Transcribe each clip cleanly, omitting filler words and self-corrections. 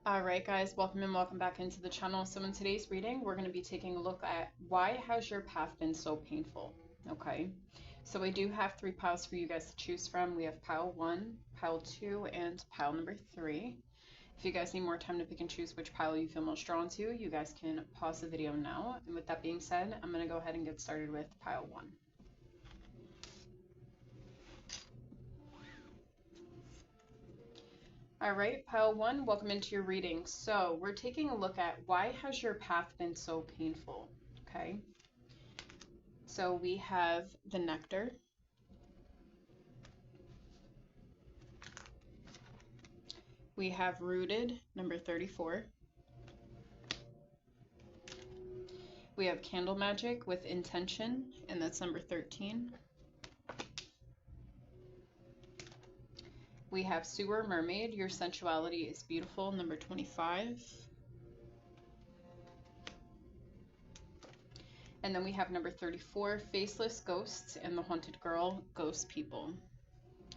Alright guys, welcome and welcome back into the channel. So in today's reading, we're going to be taking a look at why has your path been so painful? Okay, so I do have three piles for you guys to choose from. We have pile 1, pile 2, and pile number 3. If you guys need more time to pick and choose which pile you feel most drawn to, you guys can pause the video now. And with that being said, I'm going to go ahead and get started with pile 1. All right, pile 1, welcome into your reading. So we're taking a look at why has your path been so painful, okay? So we have the nectar. We have rooted, number 34. We have candle magic with intention, and that's number 13. We have sewer mermaid, your sensuality is beautiful, number 25. And then we have number 34, faceless ghosts and the haunted girl, ghost people.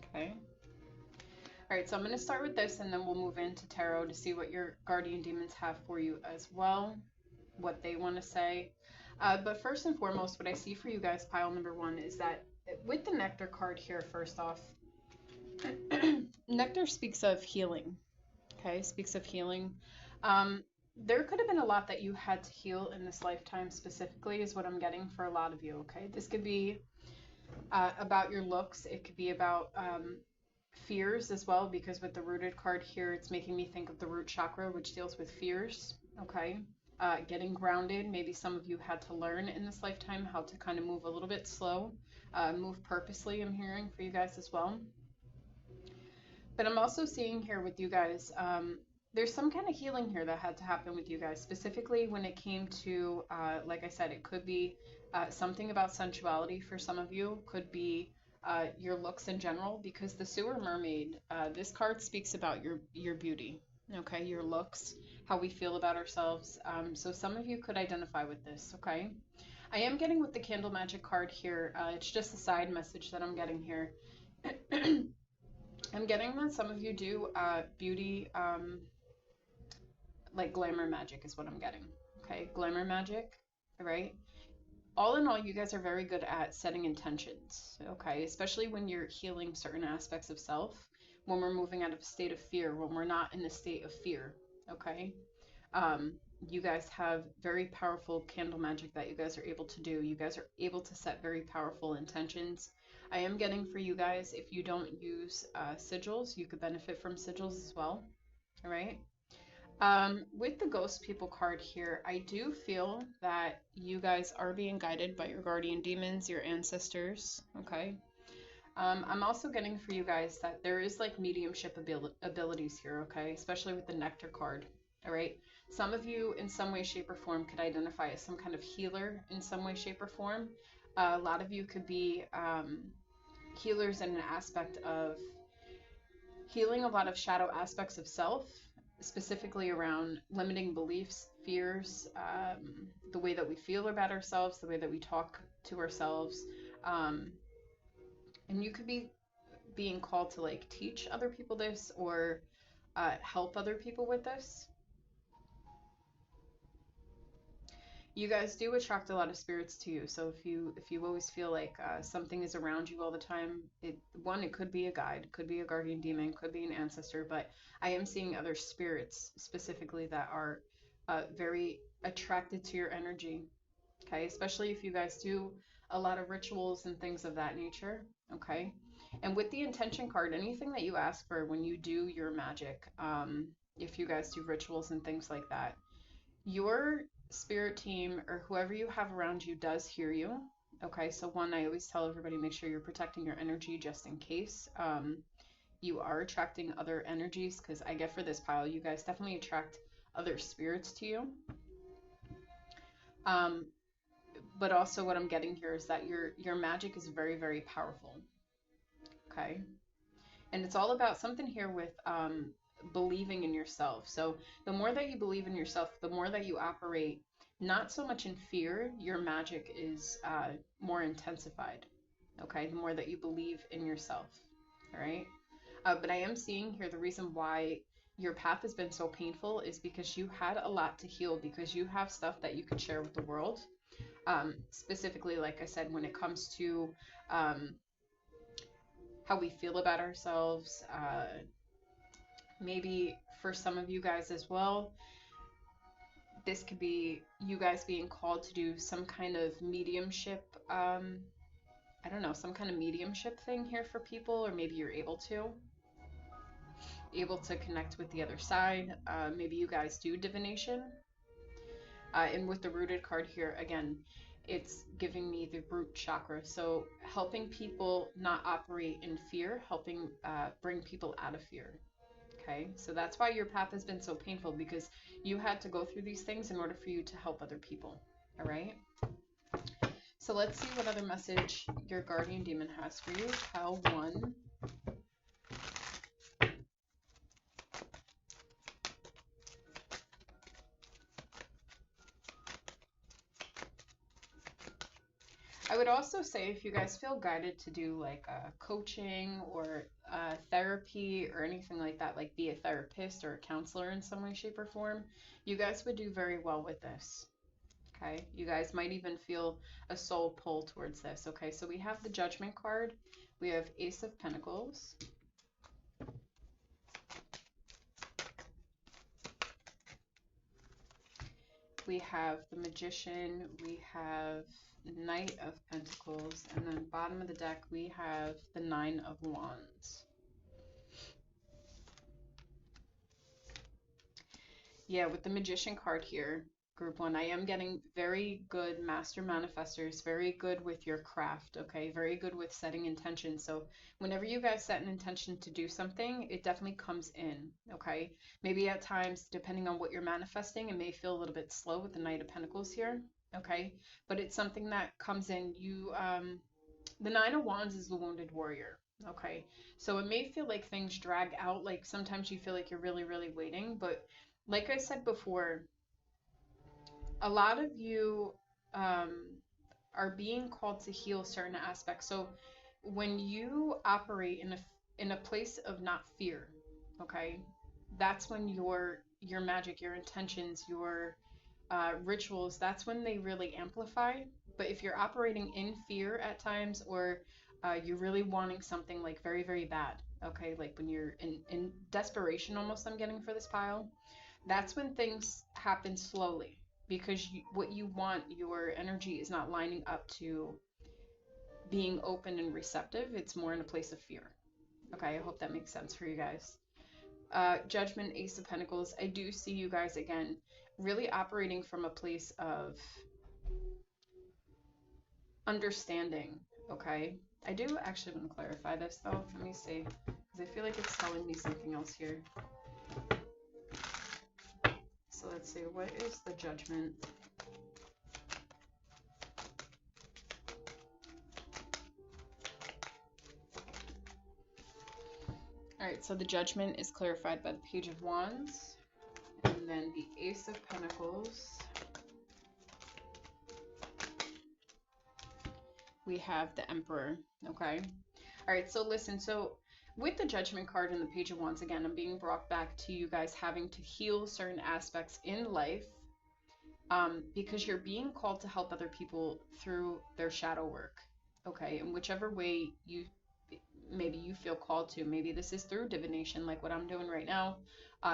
Okay. All right, so I'm going to start with this and then we'll move into tarot to see what your guardian demons have for you as well, what they want to say. But first and foremost, what I see for you guys, pile number 1, is that with the nectar card here, first off, nectar speaks of healing. Okay, speaks of healing. There could have been a lot that you had to heal in this lifetime specifically is what I'm getting for a lot of you, okay? This could be about your looks. It could be about fears as well, because with the rooted card here, it's making me think of the root chakra, which deals with fears, okay? Getting grounded. Maybe some of you had to learn in this lifetime how to kind of move a little bit slow, move purposely, I'm hearing for you guys as well. But I'm also seeing here with you guys, there's some kind of healing here that had to happen with you guys, specifically when it came to, like I said, it could be something about sensuality for some of you, could be your looks in general, because the sewer mermaid, this card speaks about your beauty, okay, your looks, how we feel about ourselves. So some of you could identify with this, okay? I am getting with the candle magic card here, it's just a side message that I'm getting here. I'm getting that some of you do beauty, like glamour magic is what I'm getting, okay? Glamour magic, right? All in all, you guys are very good at setting intentions, okay? Especially when you're healing certain aspects of self, when we're moving out of a state of fear, when we're not in a state of fear, okay? You guys have very powerful candle magic that you guys are able to do. You guys are able to set very powerful intentions. I am getting for you guys, if you don't use sigils, you could benefit from sigils as well, all right? With the ghost people card here, I do feel that you guys are being guided by your guardian demons, your ancestors, okay? I'm also getting for you guys that there is like mediumship abilities here, okay? Especially with the nectar card, all right? Some of you in some way, shape, or form could identify as some kind of healer in some way, shape, or form. A lot of you could be healers in an aspect of healing a lot of shadow aspects of self, specifically around limiting beliefs, fears, the way that we feel about ourselves, the way that we talk to ourselves. And you could be being called to like teach other people this or help other people with this. You guys do attract a lot of spirits to you, so if you always feel like something is around you all the time, it could be a guide, could be a guardian demon, could be an ancestor, but I am seeing other spirits specifically that are very attracted to your energy, okay? Especially if you guys do a lot of rituals and things of that nature, okay? And with the intention card, anything that you ask for when you do your magic, if you guys do rituals and things like that, your spirit team or whoever you have around you does hear you. Okay, so one, I always tell everybody, make sure you're protecting your energy just in case you are attracting other energies, because I get for this pile, you guys definitely attract other spirits to you. But also what I'm getting here is that your magic is very, very powerful. Okay, and it's all about something here with believing in yourself. So the more that you believe in yourself, the more that you operate not so much in fear, your magic is more intensified, okay? The more that you believe in yourself, all right? But I am seeing here the reason why your path has been so painful is because you had a lot to heal, because you have stuff that you could share with the world. Specifically, like I said, when it comes to how we feel about ourselves, maybe for some of you guys as well, this could be you guys being called to do some kind of mediumship, I don't know, some kind of mediumship thing here for people, or maybe you're able to connect with the other side. Maybe you guys do divination. And with the rooted card here, again, it's giving me the root chakra. So helping people not operate in fear, helping bring people out of fear. Okay, so that's why your path has been so painful, because you had to go through these things in order for you to help other people. All right. So let's see what other message your guardian demon has for you. Pile 1. I would also say, if you guys feel guided to do like coaching or therapy or anything like that, like be a therapist or a counselor in some way, shape, or form, you guys would do very well with this. Okay, you guys might even feel a soul pull towards this. Okay, so we have the Judgment card, we have Ace of Pentacles, we have the Magician, we have Knight of Pentacles, and then bottom of the deck we have the Nine of Wands. Yeah, with the Magician card here, group 1, I am getting very good master manifestors, very good with your craft, okay? Very good with setting intention. So whenever you guys set an intention to do something, it definitely comes in, okay? Maybe at times, depending on what you're manifesting, it may feel a little bit slow with the Knight of Pentacles here, okay? But it's something that comes in. The Nine of Wands is the wounded warrior, okay? So it may feel like things drag out, like sometimes you feel like you're really, really waiting, but like I said before, a lot of you are being called to heal certain aspects. So when you operate in a place of not fear, okay, that's when your magic, your intentions, your rituals, that's when they really amplify. But if you're operating in fear at times, or you're really wanting something like very, very bad, okay, like when you're in desperation almost, I'm getting for this pile, that's when things happen slowly, because what you want, your energy is not lining up to being open and receptive. It's more in a place of fear. Okay, I hope that makes sense for you guys. Judgment, Ace of Pentacles, I do see you guys again really operating from a place of understanding. Okay, I do actually want to clarify this though. Let me see, because I feel like it's telling me something else here. So let's see, what is the Judgment? Alright, so the Judgment is clarified by the Page of Wands, and then the Ace of Pentacles. We have the Emperor, okay? Alright, so listen, so with the Judgment card and the Page of Wands, again, I'm being brought back to you guys having to heal certain aspects in life, because you're being called to help other people through their shadow work, okay? In whichever way maybe you feel called to. Maybe this is through divination, like what I'm doing right now.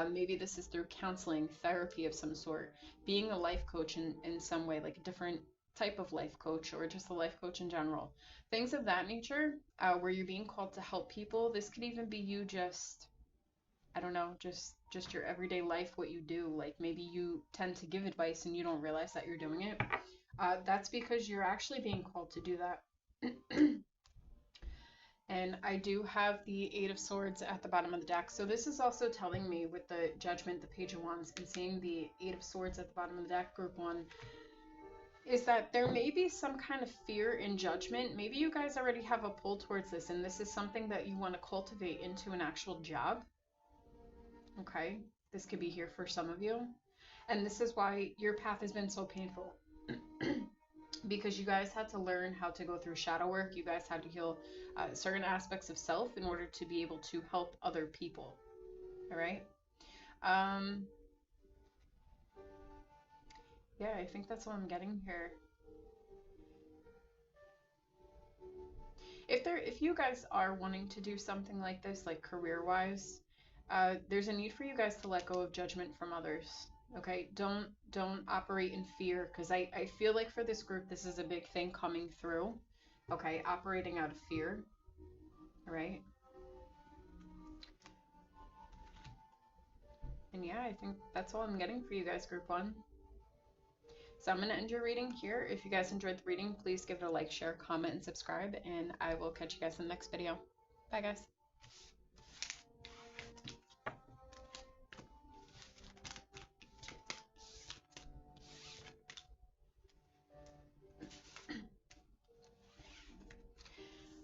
Maybe this is through counseling, therapy of some sort, being a life coach in some way, like a different type of life coach, or just a life coach in general. Things of that nature, where you're being called to help people. This could even be you just, I don't know, just your everyday life, what you do. Like maybe you tend to give advice and you don't realize that you're doing it. That's because you're actually being called to do that. And I do have the Eight of Swords at the bottom of the deck. So this is also telling me, with the Judgment, the Page of Wands, and seeing the Eight of Swords at the bottom of the deck, group 1, is that there may be some kind of fear in Judgment. Maybe you guys already have a pull towards this, and this is something that you want to cultivate into an actual job. Okay, this could be here for some of you. And this is why your path has been so painful. Because you guys had to learn how to go through shadow work. You guys had to heal certain aspects of self in order to be able to help other people. All right. Um, yeah, I think that's what I'm getting here. If you guys are wanting to do something like this, like career-wise, there's a need for you guys to let go of judgment from others. Okay, don't operate in fear, because I feel like for this group, this is a big thing coming through. Okay, operating out of fear, right? And yeah, I think that's all I'm getting for you guys, group one. So I'm going to end your reading here. If you guys enjoyed the reading, please give it a like, share, comment, and subscribe, and I will catch you guys in the next video. Bye, guys.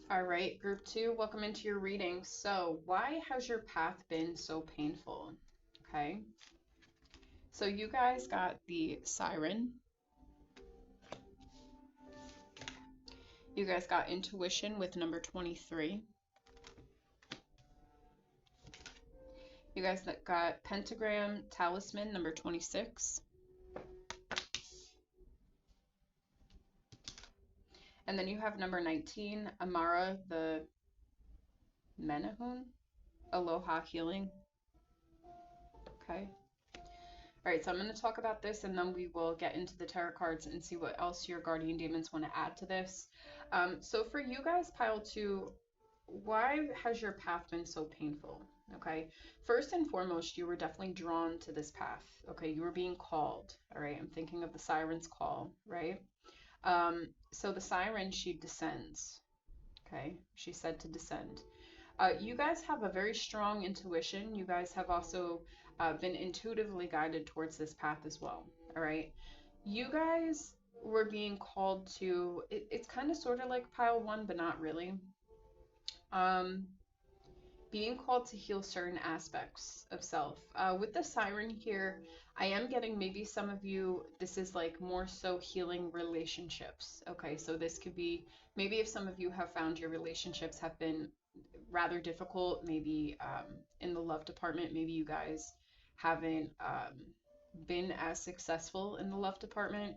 All right, group two, welcome into your reading. So why has your path been so painful? Okay. So you guys got the Siren. You guys got Intuition with number 23. You guys got Pentagram Talisman number 26. And then you have number 19, Amara the Menahun, Aloha Healing. Okay. All right, so I'm going to talk about this and then we will get into the tarot cards and see what else your guardian demons want to add to this. So for you guys, pile two, why has your path been so painful? Okay, first and foremost, you were definitely drawn to this path. Okay, you were being called. All right, I'm thinking of the siren's call, right? So the siren, she descends. Okay, she's said to descend. You guys have a very strong intuition. You guys have also been intuitively guided towards this path as well. All right, you guys were being called to. It's kind of sort of like pile one, but not really. Being called to heal certain aspects of self. With the siren here, I am getting maybe some of you, this is like more so healing relationships. Okay, so this could be maybe if some of you have found your relationships have been rather difficult, maybe in the love department, maybe you guys haven't been as successful in the love department.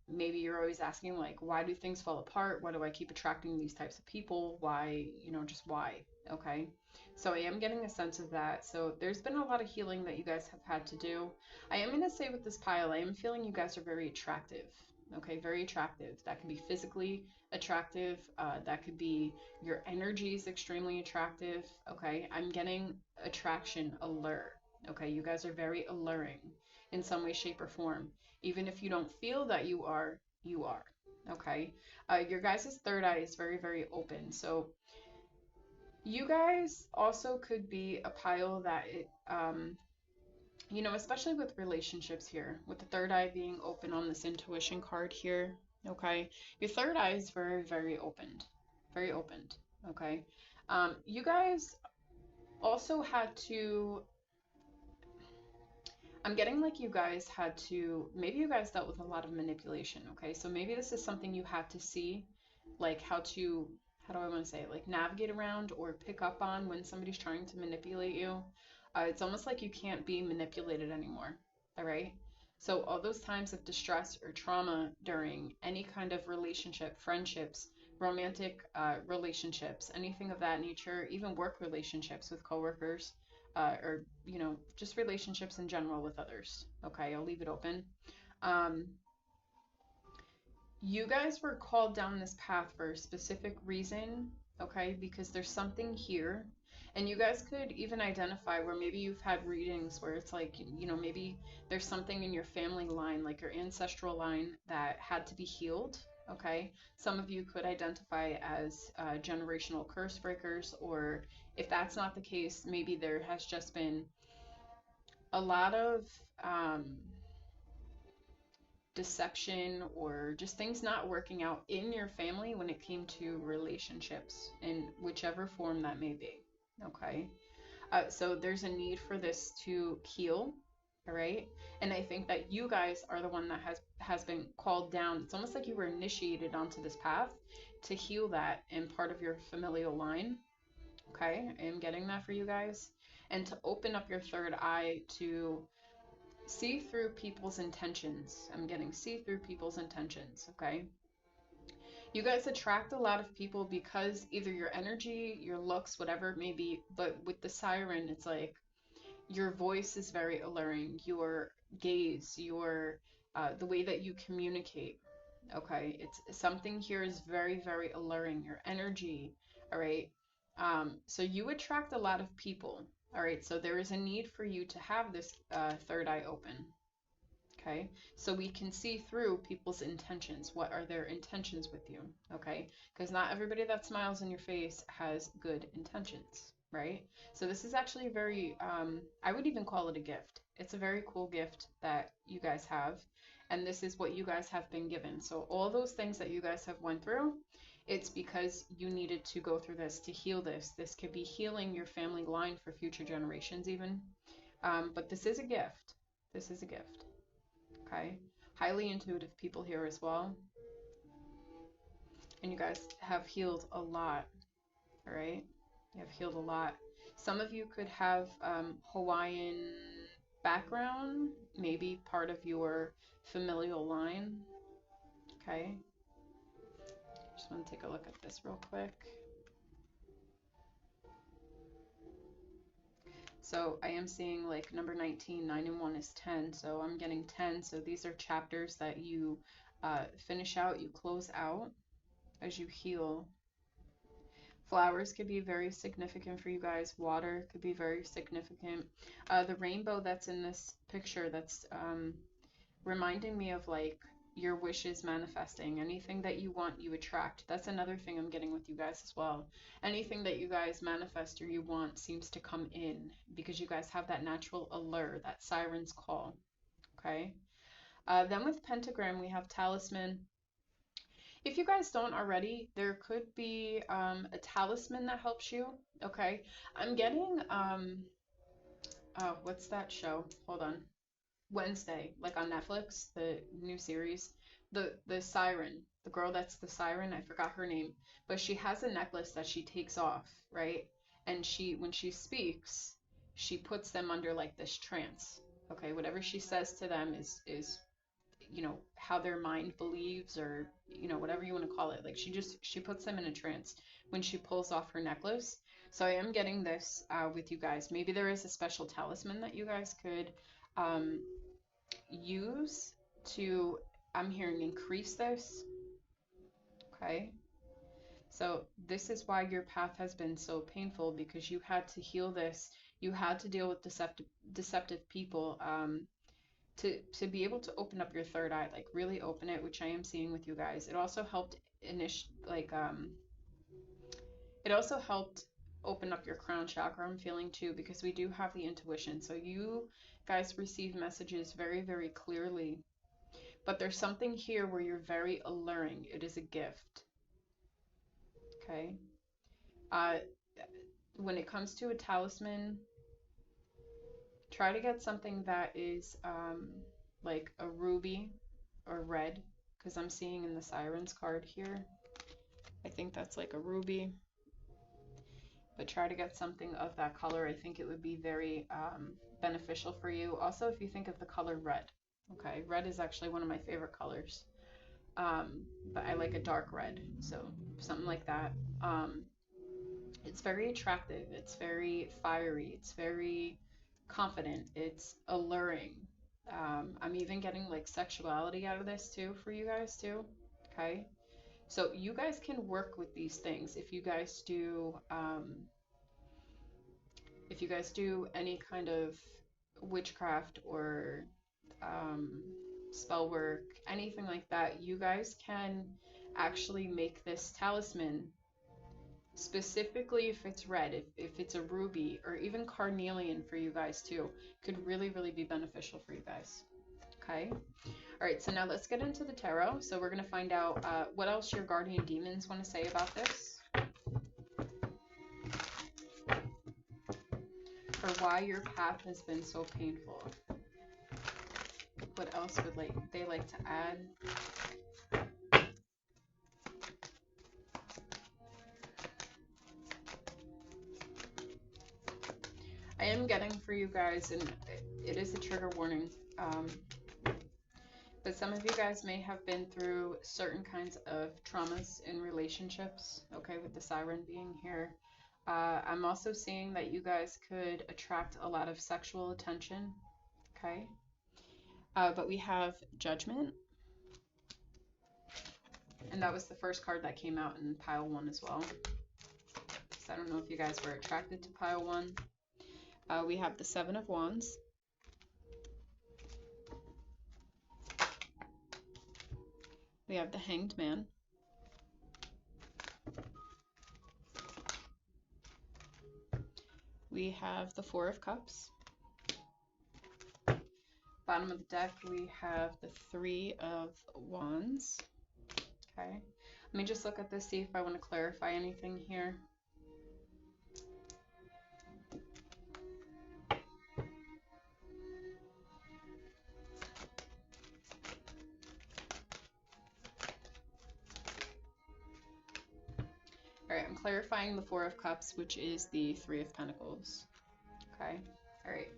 Maybe you're always asking, like, why do things fall apart? Why do I keep attracting these types of people? Why, just why? Okay. So I am getting a sense of that. So there's been a lot of healing that you guys have had to do. I am going to say with this pile, I am feeling you guys are very attractive. Okay, very attractive. That can be physically attractive. That could be your energy is extremely attractive. Okay, I'm getting attraction, allure. Okay, you guys are very alluring in some way, shape, or form. Even if you don't feel that you are, you are. Okay, your guys' third eye is very, very open. So you guys also could be a pile that especially with relationships here, with the third eye being open on this intuition card here, okay? Your third eye is very, very opened, very opened, okay? You guys also had to, I'm getting like you guys had to, maybe you guys dealt with a lot of manipulation, okay? So maybe this is something you had to see, like how do I want to say it? Like navigate around or pick up on when somebody's trying to manipulate you. It's almost like you can't be manipulated anymore, all right? So all those times of distress or trauma during any kind of relationship, friendships, romantic relationships, anything of that nature, even work relationships with coworkers, or just relationships in general with others. Okay, I'll leave it open. You guys were called down this path for a specific reason, okay? Because there's something here. And you guys could even identify where maybe you've had readings where it's like, maybe there's something in your family line, like your ancestral line, that had to be healed, okay? Some of you could identify as generational curse breakers, or if that's not the case, maybe there has just been a lot of deception or just things not working out in your family when it came to relationships in whichever form that may be. Okay, so there's a need for this to heal. All right, and I think that you guys are the one that has been called down. It's almost like you were initiated onto this path to heal that in part of your familial line. Okay, I am getting that for you guys. and to open up your third eye to see through people's intentions. I'm getting see through people's intentions, okay? You guys attract a lot of people because either your energy, your looks, whatever it may be, but with the siren, it's like your voice is very alluring, your gaze, your the way that you communicate. Okay, it's something here is very, very alluring. Your energy, all right. So you attract a lot of people. All right, so there is a need for you to have this third eye open. Okay, so we can see through people's intentions. What are their intentions with you? Okay, because not everybody that smiles in your face has good intentions, right? So this is actually a very, I would even call it a gift. It's a very cool gift that you guys have, and this is what you guys have been given. So all those things that you guys have went through, it's because you needed to go through this to heal this. This could be healing your family line for future generations even, but this is a gift. This is a gift. Okay, highly intuitive people here as well, and you guys have healed a lot. All right, you have healed a lot. Some of you could have Hawaiian background, maybe part of your familial line. Okay, just want to take a look at this real quick. So I am seeing like number 19, 9 and 1 is 10, so I'm getting 10. So these are chapters that you finish out, you close out as you heal. Flowers could be very significant for you guys. Water could be very significant. The rainbow that's in this picture, that's reminding me of like your wishes manifesting. Anything that you want, you attract. That's another thing I'm getting with you guys as well. Anything that you guys manifest or you want seems to come in because you guys have that natural allure, that siren's call. Okay. Then with pentagram, we have talisman. If you guys don't already, there could be a talisman that helps you. Okay. I'm getting, oh, what's that show? Hold on. Wednesday, like on Netflix, the new series, the siren, the girl that's the siren, I forgot her name, but she has a necklace that she takes off, right? And she, when she speaks, she puts them under like this trance. Okay, whatever she says to them is you know how their mind believes, or you know whatever you want to call it. Like she puts them in a trance when she pulls off her necklace. So I am getting this with you guys. Maybe there is a special talisman that you guys could um, use to, I'm hearing, increase this. Okay, so this is why your path has been so painful, because you had to heal this. You had to deal with deceptive people, to be able to open up your third eye, like really open it, which I am seeing with you guys. It also helped it also helped open up your crown chakra, I'm feeling too, because we do have the intuition. So you guys receive messages very, very clearly. But there's something here where you're very alluring. It is a gift. Okay. Uh, when it comes to a talisman, try to get something that is like a ruby or red, because I'm seeing in the Sirens card here, I think that's like a ruby. But try to get something of that color. I think it would be very beneficial for you. Also, if you think of the color red, okay, red is actually one of my favorite colors. But I like a dark red, so something like that. It's very attractive, it's very fiery, it's very confident, it's alluring. I'm even getting like sexuality out of this too for you guys too. Okay, so you guys can work with these things if you guys do any kind of witchcraft or spell work, anything like that. You guys can actually make this talisman specifically if it's red, if it's a ruby, or even carnelian for you guys too, could really, really be beneficial for you guys. Okay. All right, so now let's get into the tarot. So we're going to find out what else your guardian demons want to say about this, or why your path has been so painful. What else would they like to add? I am getting for you guys, and it is a trigger warning, but some of you guys may have been through certain kinds of traumas in relationships, okay, with the siren being here. I'm also seeing that you guys could attract a lot of sexual attention, okay? But we have Judgment, and that was the first card that came out in pile 1 as well. So I don't know if you guys were attracted to pile 1. We have the 7 of Wands. We have the Hanged Man. We have the 4 of Cups. Bottom of the deck, we have the 3 of Wands. Okay. Let me just look at this, see if I want to clarify anything here. Alright, I'm clarifying the 4 of Cups, which is the 3 of Pentacles. Okay. Alright.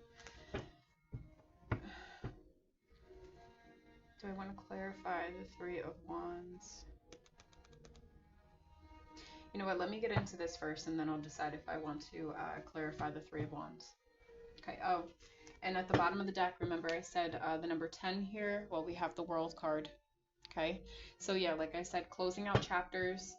Do I want to clarify the 3 of Wands? You know what, let me get into this first, and then I'll decide if I want to clarify the 3 of Wands. Okay, oh, and at the bottom of the deck, remember I said the number 10 here? Well, we have the World card. Okay, so yeah, like I said, closing out chapters,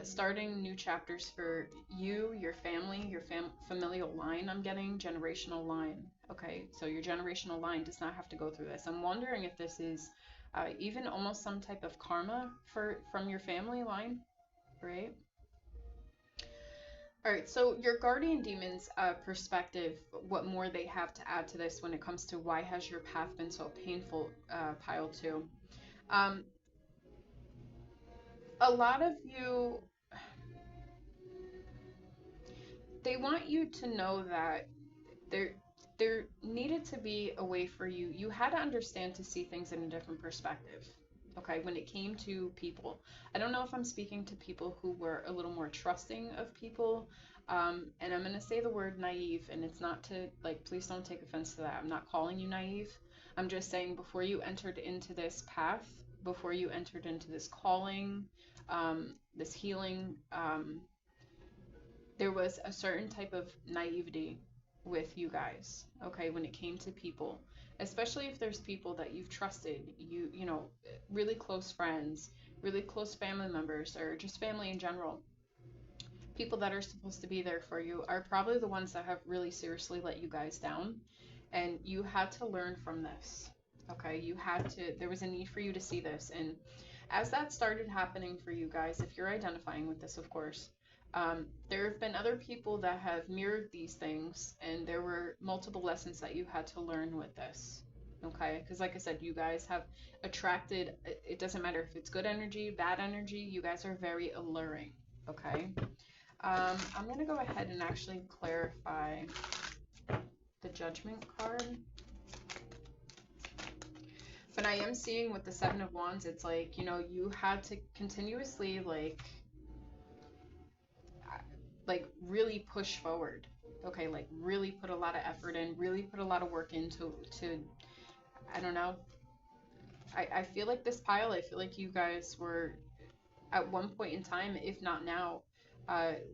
starting new chapters for you, your family, your familial line, I'm getting generational line. Okay, so your generational line does not have to go through this. I'm wondering if this is even almost some type of karma from your family line, right? All right, so your guardian demons perspective, what more they have to add to this when it comes to why has your path been so painful, pile 2. A lot of you, they want you to know that there needed to be a way for you. You had to understand to see things in a different perspective. Okay, when it came to people, I don't know if I'm speaking to people who were a little more trusting of people, and I'm going to say the word naive, and it's not to, like, please don't take offense to that. I'm not calling you naive. I'm just saying before you entered into this path, before you entered into this calling, this healing, there was a certain type of naivety with you guys, okay, when it came to people, especially if there's people that you've trusted, you know, really close friends, really close family members, or just family in general. People that are supposed to be there for you are probably the ones that have really seriously let you guys down, and you had to learn from this. Okay, you had to, there was a need for you to see this, and as that started happening for you guys, if you're identifying with this, of course, there have been other people that have mirrored these things, and there were multiple lessons that you had to learn with this. Okay, because like I said, you guys have attracted, it doesn't matter if it's good energy, bad energy, you guys are very alluring. Okay, I'm going to go ahead and actually clarify the Judgment card. But I am seeing with the 7 of Wands, it's like, you know, you had to continuously like really push forward. Okay, like really put a lot of effort in, really put a lot of work into, I don't know. I feel like this pile, I feel like you guys were at one point in time, if not now,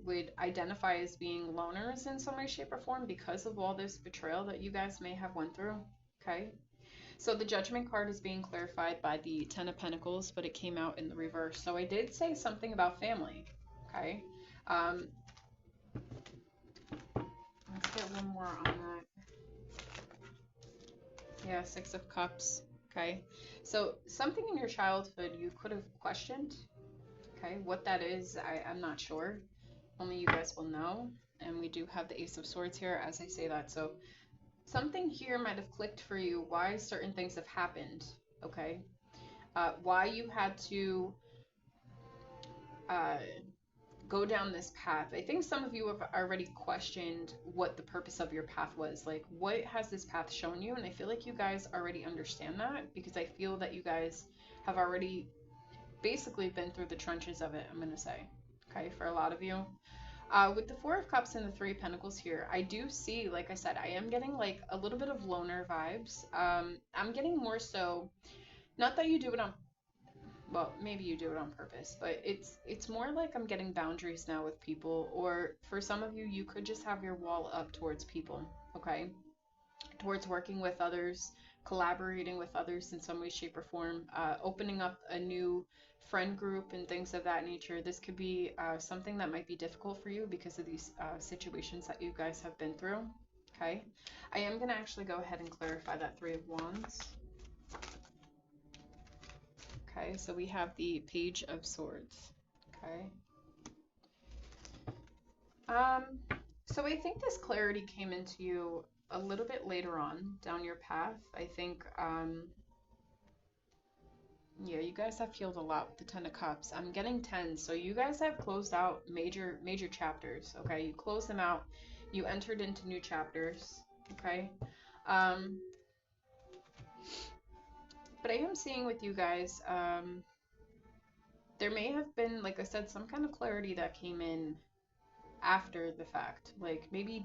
would identify as being loners in some way, shape, or form because of all this betrayal that you guys may have went through. Okay, so the Judgment card is being clarified by the 10 of Pentacles, but it came out in the reverse. So I did say something about family. Okay, let's get one more on that. Yeah, 6 of Cups. Okay, so something in your childhood you could have questioned. Okay, what that is, I'm not sure. Only you guys will know. And we do have the Ace of Swords here as I say that. So something here might have clicked for you, why certain things have happened. Okay, why you had to go down this path. I think some of you have already questioned what the purpose of your path was. Like, what has this path shown you? And I feel like you guys already understand that, because I feel that you guys have already basically been through the trenches of it, I'm going to say. Okay, for a lot of you. With the Four of Cups and the Three of Pentacles here, I do see, like I said, I am getting like a little bit of loner vibes. I'm getting more so, not that you do it on, well, maybe you do it on purpose, but it's more like I'm getting boundaries now with people, or for some of you, you could just have your wall up towards people, okay? Towards working with others, collaborating with others in some way, shape, or form, opening up a new friend group and things of that nature. This could be something that might be difficult for you because of these situations that you guys have been through. Okay, I am going to actually go ahead and clarify that Three of Wands. Okay, so we have the Page of Swords. Okay. So I think this clarity came into you a little bit later on down your path. I think, yeah, you guys have healed a lot with the Ten of Cups. I'm getting 10, so you guys have closed out major chapters, okay? You closed them out. You entered into new chapters, okay? But I am seeing with you guys, there may have been, like I said, some kind of clarity that came in after the fact. Like, maybe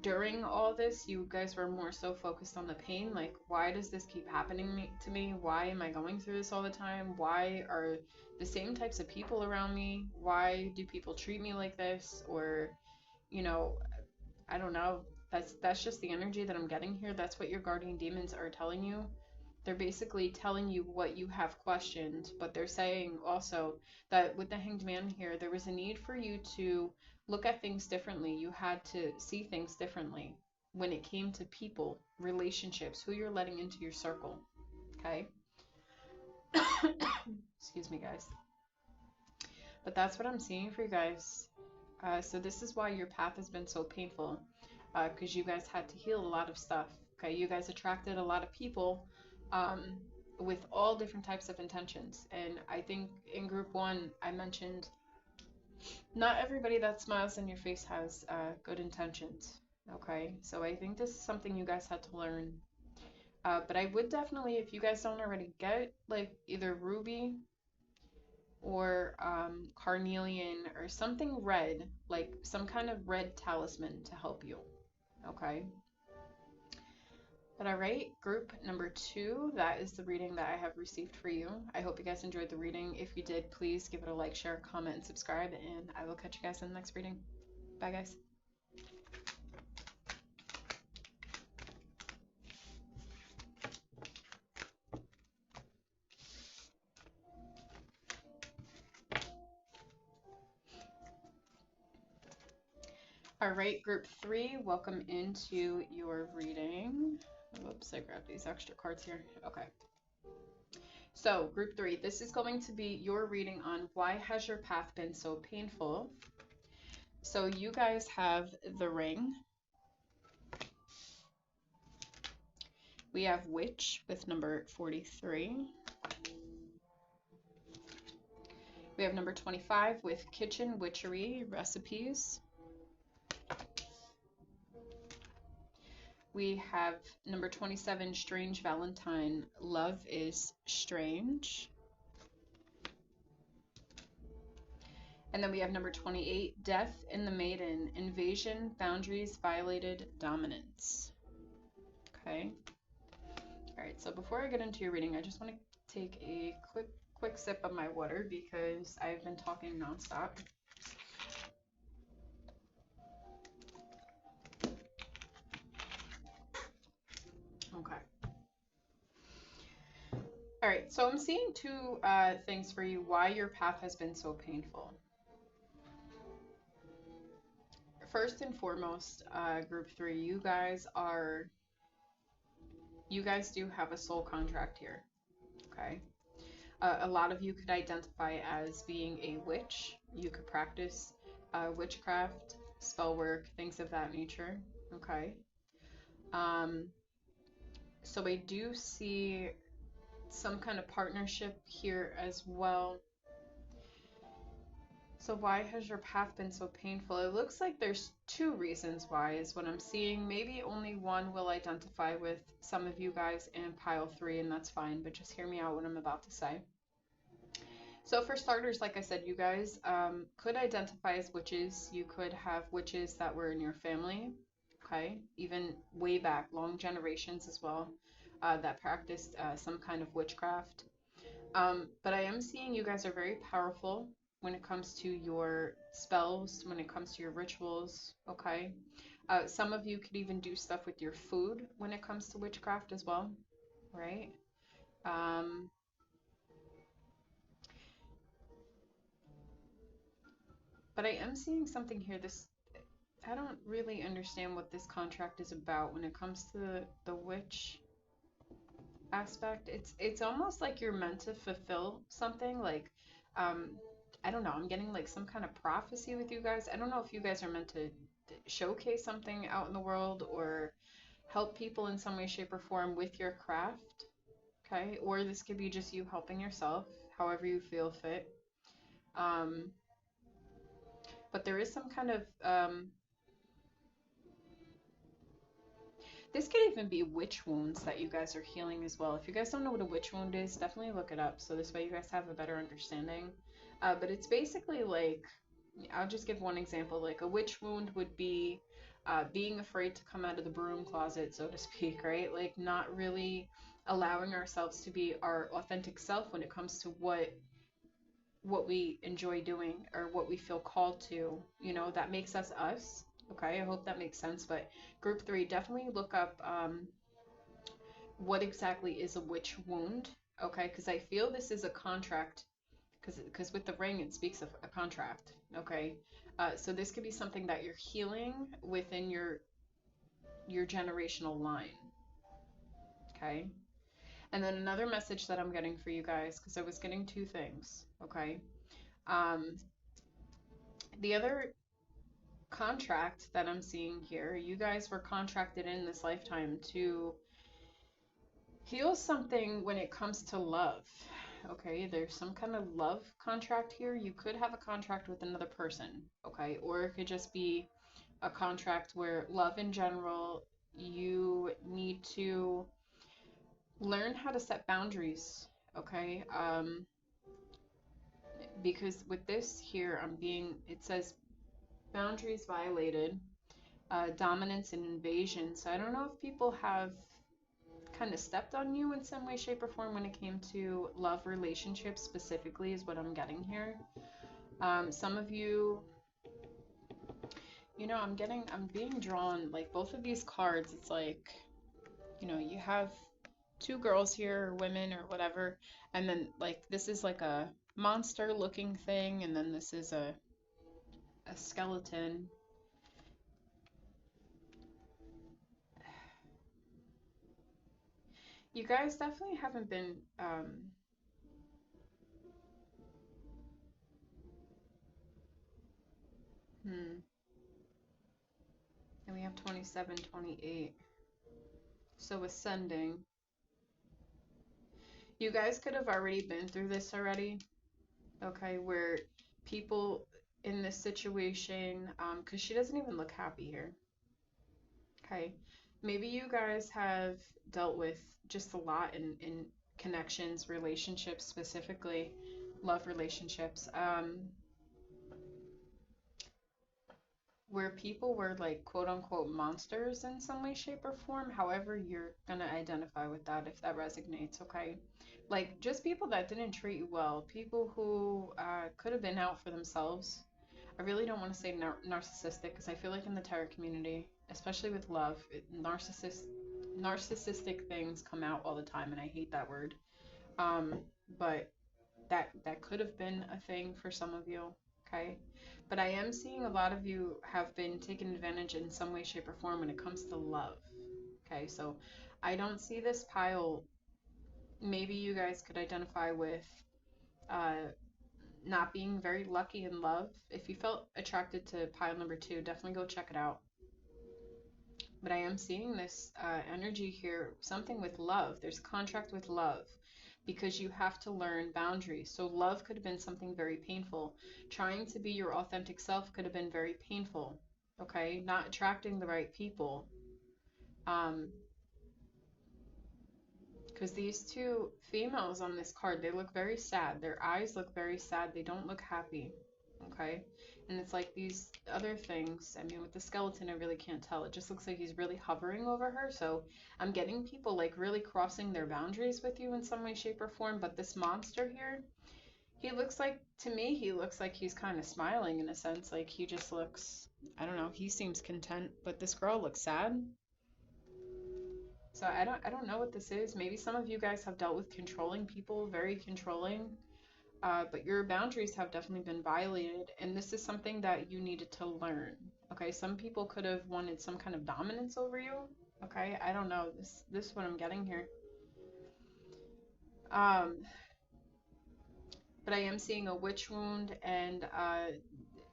during all this, you guys were more so focused on the pain. Like, why does this keep happening to me? Why am I going through this all the time? Why are the same types of people around me? Why do people treat me like this? Or, you know, I don't know. That's just the energy that I'm getting here. That's what your guardian demons are telling you. They're basically telling you what you have questioned, but they're saying also that with the Hanged Man here, there was a need for you to look at things differently. You had to see things differently when it came to people, relationships, who you're letting into your circle. Okay? Excuse me, guys. But that's what I'm seeing for you guys. So this is why your path has been so painful, because you guys had to heal a lot of stuff. Okay? You guys attracted a lot of people with all different types of intentions. And I think in group one, I mentioned not everybody that smiles in your face has good intentions. Okay, so I think this is something you guys had to learn. But I would definitely, if you guys don't already get like either ruby or carnelian or something red, like some kind of red talisman to help you. Okay. But alright, group number 2, that is the reading that I have received for you. I hope you guys enjoyed the reading. If you did, please give it a like, share, comment, and subscribe, and I will catch you guys in the next reading. Bye, guys. Alright, group 3, welcome into your reading. Oops, I grabbed these extra cards here. Okay. So, group 3, this is going to be your reading on why has your path been so painful. So you guys have the Ring. We have Witch with number 43. We have number 25 with Kitchen Witchery Recipes. We have number 27, Strange Valentine, Love is Strange. And then we have number 28, Death in the Maiden, Invasion, Boundaries Violated, Dominance. Okay. All right, so before I get into your reading, I just want to take a quick sip of my water because I've been talking nonstop. Okay. All right, so I'm seeing two things for you why your path has been so painful. First and foremost, group 3, you guys do have a soul contract here. Okay. A lot of you could identify as being a witch. You could practice witchcraft, spell work, things of that nature. Okay. So I do see some kind of partnership here as well. So why has your path been so painful? It looks like there's 2 reasons why is what I'm seeing. Maybe only one will identify with some of you guys in pile 3, and that's fine, but just hear me out what I'm about to say. So for starters, like I said, you guys could identify as witches. You could have witches that were in your family, okay? Even way back, long generations as well, that practiced some kind of witchcraft. But I am seeing you guys are very powerful when it comes to your spells, when it comes to your rituals, okay? Some of you could even do stuff with your food when it comes to witchcraft as well, right? Um, but I am seeing something here. I don't really understand what this contract is about when it comes to the witch aspect. It's almost like you're meant to fulfill something like um I don't know, I'm getting like some kind of prophecy with you guys. I don't know if you guys are meant to showcase something out in the world or help people in some way, shape, or form with your craft, okay? Or this could be just you helping yourself, however you feel fit. Um, but there is some kind of this could even be witch wounds that you guys are healing as well. If you guys don't know what a witch wound is, definitely look it up so this way you guys have a better understanding. But it's basically like, I'll just give one example. Like a witch wound would be being afraid to come out of the broom closet, so to speak, right? Like not really allowing ourselves to be our authentic self when it comes to what we enjoy doing or what we feel called to, that makes us us. Okay, I hope that makes sense. But group three, definitely look up what exactly is a witch wound. Okay, because I feel this is a contract, because with the ring it speaks of a contract. Okay, so this could be something that you're healing within your generational line. Okay, and then another message that I'm getting for you guys, because I was getting two things. Okay, um, the other contract that I'm seeing here, you guys were contracted in this lifetime to heal something when it comes to love. Okay, there's some kind of love contract here. You could have a contract with another person, okay, or it could just be a contract where love in general, you need to learn how to set boundaries, okay? Because with this here, it says boundaries violated, dominance and invasion. So I don't know if people have kind of stepped on you in some way, shape, or form when it came to love relationships specifically, is what I'm getting here. Some of you, I'm being drawn like both of these cards. It's like, you have two girls here, or women, or whatever, and then like this is like a monster looking thing, and then this is a skeleton. You guys definitely haven't been, hmm, and we have 27, 28. So ascending. You guys could have already been through this already, okay, where people in this situation, because she doesn't even look happy here, okay, maybe you guys have dealt with just a lot in connections, relationships specifically, love relationships, where people were like quote unquote monsters in some way, shape, or form. However, you're gonna identify with that if that resonates, okay? Like just people that didn't treat you well, people who could have been out for themselves. I really don't want to say narcissistic because I feel like in the tarot community, especially with love, narcissistic things come out all the time, and I hate that word. Um, but that could have been a thing for some of you, okay? But I am seeing a lot of you have been taken advantage in some way, shape, or form when it comes to love, okay? So I don't see this pile. Maybe you guys could identify with uh, not being very lucky in love. If you felt attracted to pile number two, definitely go check it out. But I am seeing this energy here, something with love. There's a contract with love because you have to learn boundaries. So love could have been something very painful. Trying to be your authentic self could have been very painful. Okay, not attracting the right people. Um, Because these two females on this card, they look very sad. Their eyes look very sad. They don't look happy. Okay? And it's like these other things. I mean, with the skeleton, I really can't tell. It just looks like he's really hovering over her. So I'm getting people like really crossing their boundaries with you in some way, shape, or form. But this monster here, he looks like, to me, he looks like he's kind of smiling in a sense. Like he just looks, I don't know, he seems content. But this girl looks sad. So I don't know what this is. Maybe some of you guys have dealt with controlling people, very controlling, but your boundaries have definitely been violated, and this is something that you needed to learn. Okay, some people could have wanted some kind of dominance over you. Okay, I don't know. This is what I'm getting here. Um, but I am seeing a witch wound and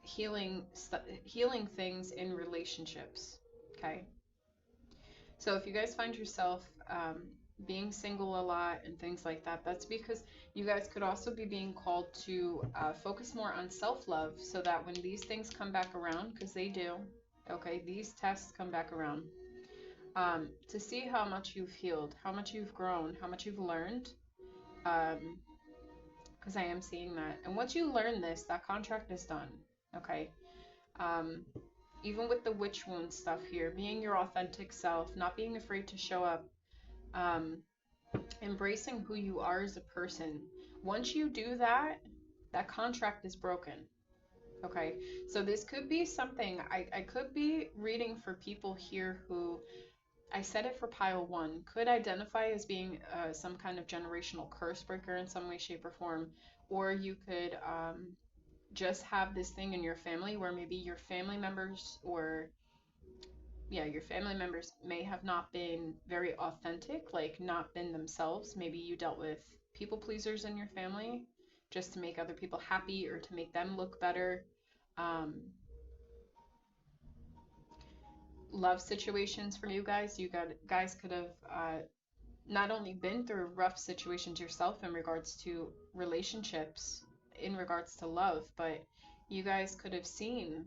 healing things in relationships. Okay. So if you guys find yourself being single a lot and things like that, that's because you guys could also be being called to focus more on self-love so that when these things come back around, because they do, okay, these tests come back around, to see how much you've healed, how much you've grown, how much you've learned, because I am seeing that. And once you learn this, that contract is done, okay? Um, Even with the witch wound stuff here, being your authentic self, not being afraid to show up, um, embracing who you are as a person. Once you do that, that contract is broken. Okay, so this could be something, I could be reading for people here who, I said it for pile one, could identify as being some kind of generational curse breaker in some way, shape, or form, or you could just have this thing in your family where maybe your family members or yeah, your family members may have not been very authentic, like not been themselves. Maybe you dealt with people pleasers in your family just to make other people happy or to make them look better. Um, Love situations for you guys. Guys could have not only been through rough situations yourself in regards to relationships, in regards to love, but you guys could have seen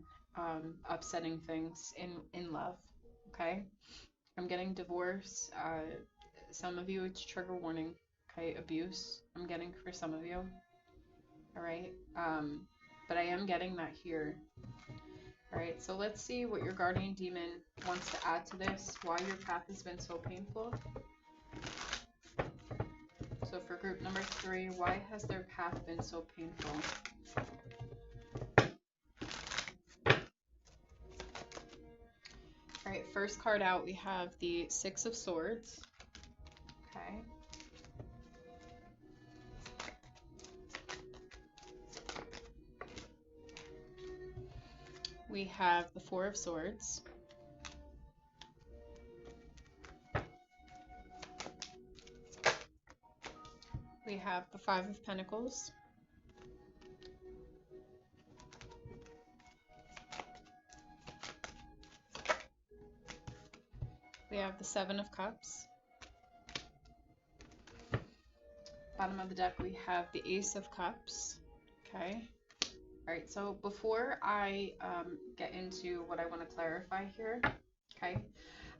upsetting things in love. Okay. I'm getting divorce. Some of you, it's trigger warning. Okay, abuse. I'm getting for some of you. All right. But I am getting that here. All right. So let's see what your guardian demon wants to add to this. Why your path has been so painful. So for group number 3, why has their path been so painful? All right. First card out, we have the 6 of Swords. Okay. We have the 4 of Swords. We have the 5 of Pentacles. We have the 7 of Cups. Bottom of the deck, we have the Ace of Cups. Okay. All right, so before I get into what I want to clarify here, okay,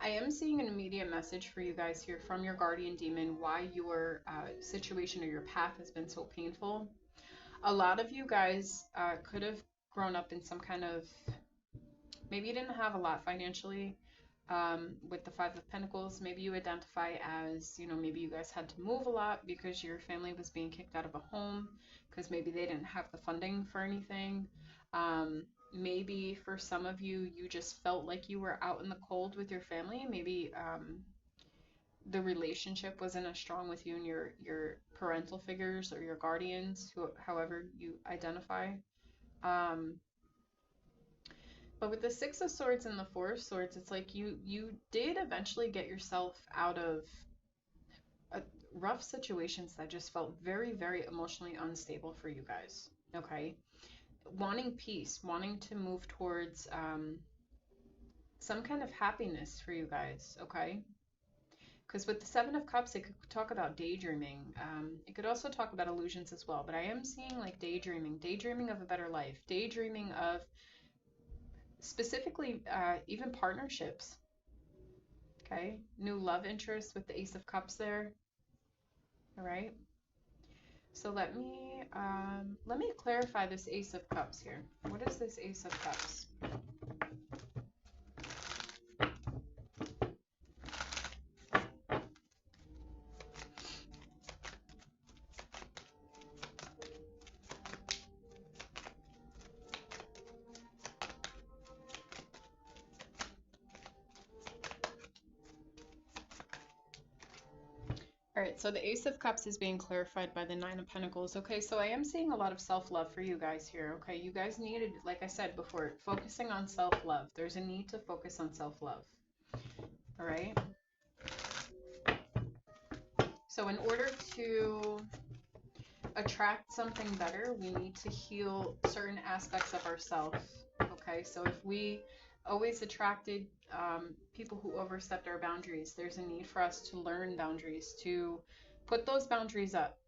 I am seeing an immediate message for you guys here from your guardian demon why your situation or your path has been so painful. A lot of you guys could have grown up in some kind of, maybe you didn't have a lot financially. With the 5 of Pentacles, maybe you identify as, maybe you guys had to move a lot because your family was being kicked out of a home because maybe they didn't have the funding for anything. Maybe for some of you, you just felt like you were out in the cold with your family. Maybe the relationship wasn't as strong with you and your parental figures or your guardians, however you identify. But with the 6 of Swords and the 4 of Swords, it's like you did eventually get yourself out of rough situations that just felt very, very emotionally unstable for you guys. Okay. Wanting peace, wanting to move towards some kind of happiness for you guys. Okay. Because with the 7 of Cups, it could talk about daydreaming. It could also talk about illusions as well. But I am seeing like daydreaming of a better life, daydreaming of specifically even partnerships. Okay, new love interest with the Ace of Cups there. All right. So let me clarify this Ace of Cups here. What is this Ace of Cups? All right, so the Ace of Cups is being clarified by the Nine of Pentacles. Okay, so I am seeing a lot of self-love for you guys here. Okay, you guys needed, like I said before, focusing on self-love. There's a need to focus on self-love. All right. So in order to attract something better, we need to heal certain aspects of ourselves. Okay, so if we always attracted people who overstepped our boundaries, there's a need for us to learn boundaries, to put those boundaries up.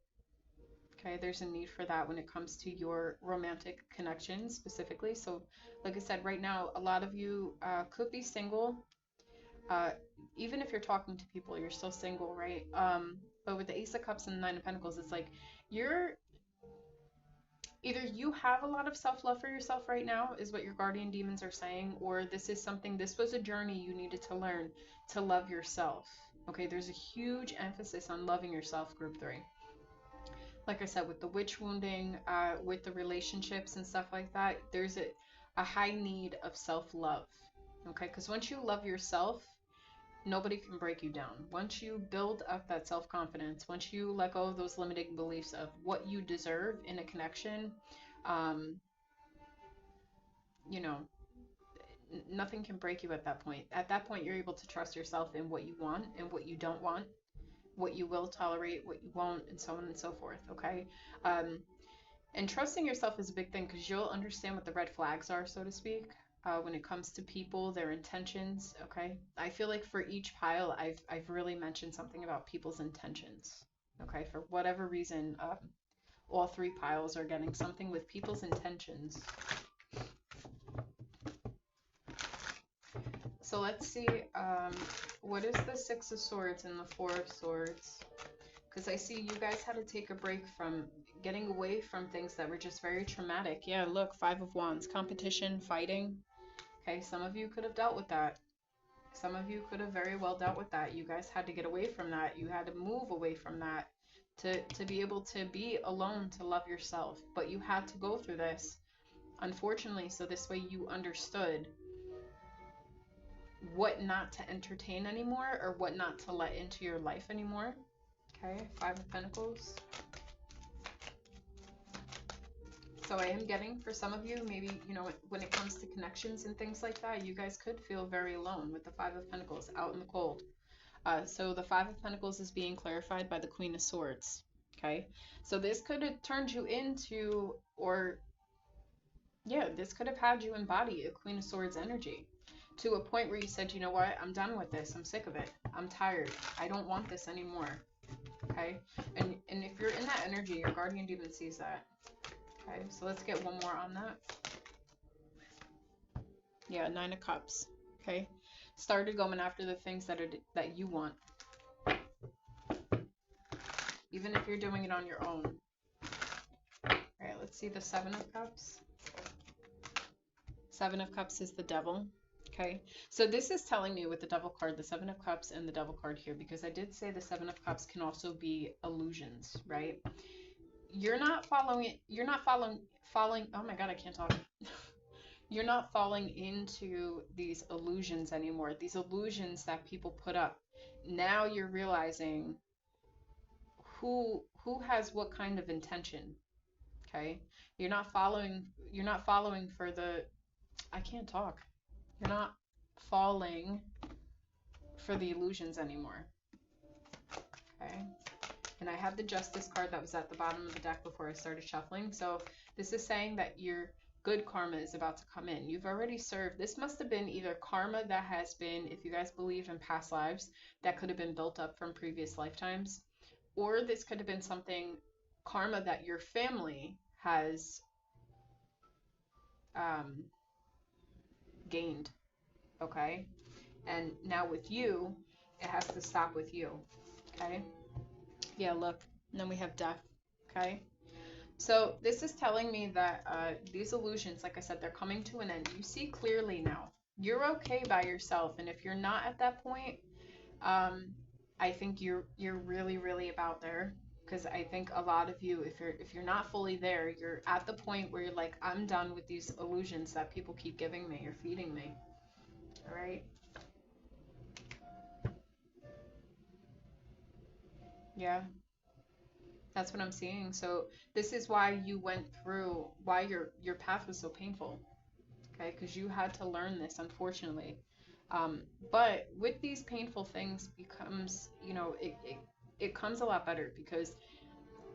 Okay, there's a need for that when it comes to your romantic connections specifically. So, like I said, right now, a lot of you could be single. Uh, Even if you're talking to people, you're still single, right? But with the Ace of Cups and the Nine of Pentacles, it's like you're either you have a lot of self-love for yourself right now, is what your guardian demons are saying, or this was a journey you needed to learn to love yourself. Okay, there's a huge emphasis on loving yourself, group 3. Like I said, with the witch wounding, with the relationships and stuff like that, there's a high need of self-love. Okay, because once you love yourself, nobody can break you down. Once you build up that self-confidence, once you let go of those limiting beliefs of what you deserve in a connection, um, you know, nothing can break you at that point. At that point, you're able to trust yourself in what you want and what you don't want, what you will tolerate, what you won't, and so on and so forth. Okay. And trusting yourself is a big thing because you'll understand what the red flags are, so to speak, when it comes to people, their intentions. Okay. I feel like for each pile, I've really mentioned something about people's intentions. Okay. For whatever reason, all 3 piles are getting something with people's intentions. So let's see, what is the Six of Swords and the Four of Swords? Because I see you guys had to take a break from getting away from things that were just very traumatic. Yeah, look, Five of Wands, competition, fighting. Okay, some of you could have dealt with that. Some of you could have very well dealt with that. You guys had to get away from that. You had to move away from that to be able to be alone, to love yourself. But you had to go through this, unfortunately, so this way you understood what not to entertain anymore or what not to let into your life anymore. Okay, Five of Pentacles. So I am getting, for some of you, maybe, you know, when it comes to connections and things like that, you guys could feel very alone with the Five of Pentacles out in the cold. So the Five of Pentacles is being clarified by the Queen of Swords. Okay, so this could have turned you into, or yeah, this could have had you embody a Queen of Swords energy to a point where you said, you know what, I'm done with this. I'm sick of it. I'm tired. I don't want this anymore. Okay, and if you're in that energy, your guardian demon sees that. Okay, so let's get one more on that. Yeah, Nine of Cups. Okay, started going after the things that you want, even if you're doing it on your own. All right, let's see the Seven of Cups. Seven of Cups is the Devil. Okay, so this is telling me with the Devil card, the Seven of Cups and the Devil card here, because I did say the Seven of Cups can also be illusions, right? You're not following, oh my God, I can't talk. You're not falling into these illusions anymore, these illusions that people put up. Now you're realizing who has what kind of intention. Okay, you're not following for the, I can't talk. You're not falling for the illusions anymore. Okay, and I had the Justice card that was at the bottom of the deck before I started shuffling. So this is saying that your good karma is about to come in. You've already served. This must have been either karma that has been, if you guys believe in past lives, that could have been built up from previous lifetimes, or this could have been something, karma that your family has gained. Okay, and now with you, it has to stop with you. Okay, yeah, look, And then we have death. Okay. So this is telling me that these illusions, like I said, they're coming to an end. You see clearly now. You're okay by yourself, and if you're not at that point, um, I think you're really really about there. Because I think a lot of you, if you're not fully there, you're at the point where you're like, I'm done with these illusions that people keep giving me or feeding me. All right. Yeah, that's what I'm seeing. So this is why you went through, why your path was so painful. Okay, because you had to learn this, unfortunately. Um, but with these painful things becomes, it comes a lot better because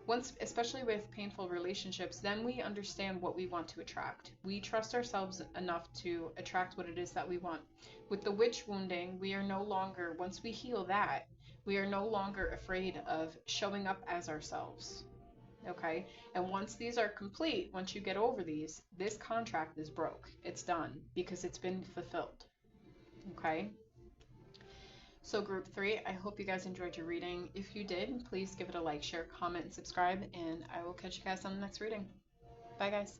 once, especially with painful relationships, then we understand what we want to attract. We trust ourselves enough to attract what it is that we want. With the witch wounding, we are no longer, once we heal that, we are no longer afraid of showing up as ourselves. Okay. And once these are complete, once you get over these, this contract is broke. It's done because it's been fulfilled. Okay. So, group three, I hope you guys enjoyed your reading. If you did, please give it a like, share, comment, and subscribe, and I will catch you guys on the next reading. Bye, guys.